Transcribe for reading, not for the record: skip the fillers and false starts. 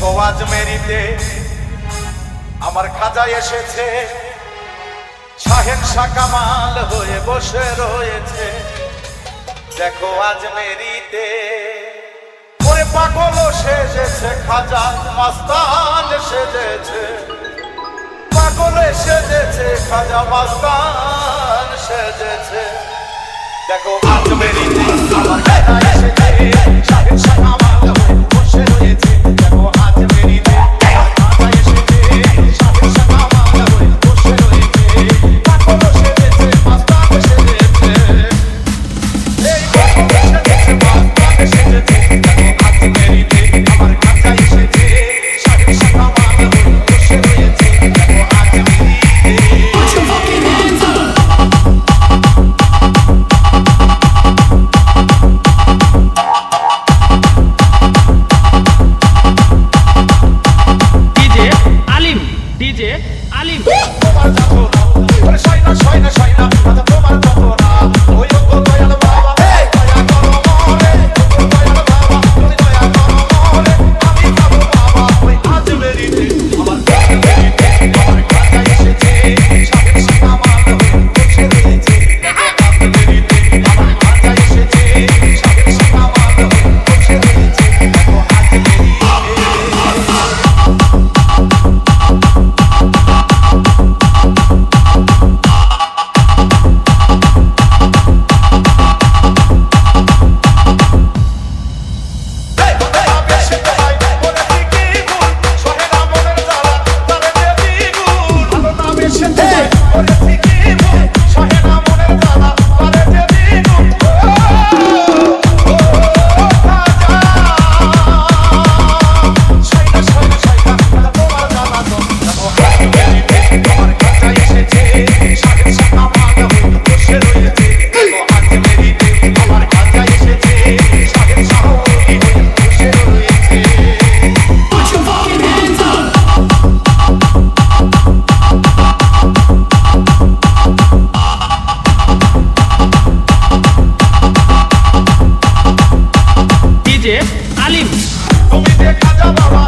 দেখো আজ মেরিতে আমার খাজা এসেছে, শাহেনশাহ কামাল হয়ে বসে রয়েছে। দেখো আজ মেরিতে ওরে পাগল সেজেছে, খাজা মাস্তান সেজেছে, পাগলে সেজেছে, খাজা মাস্তান সেজেছে। দেখো আজ মেরিতে আমার খাজা এসেছে, শাহেনশাহ কামাল হয়ে বসে রয়েছে। দেখো আজ মেরিতে আমার খাজা এসেছে, শাহেনশাহ কামাল হয়ে বসে রয়েছে, পাগল সেজেছে, মাস্তান সেজেছে। এই পাগল সেজেছে, মাস্তান সেজেছে। দেখো আজ মেরিতে আমার খাজা এসেছে, শাহেনশাহ কামাল হয়ে বসে রয়েছে। দেখো আজ মেরিতে Put your fucking hands up. DJ Alim তোমার যাবো না ওরে শয়না শয়না শয়না আজ তোমার যাবো না ওই গো দয়াল বাবা এই দয়া করো মোরে ও দয়াল বাবা তুমি দয়া করো মোরে আমি যাবো বাবা ওই আজ মেরিতে আমার খাজা এসেছে, শাহেনশাহ কামাল হয়ে বসে রয়েছে। আজ মেরিতে আমার খাজা এসেছে, শাহেনশাহ কামাল হয়ে বসে রয়েছে। দেখো আজ মেরিতে Alim তুমি যে খাজা বাবা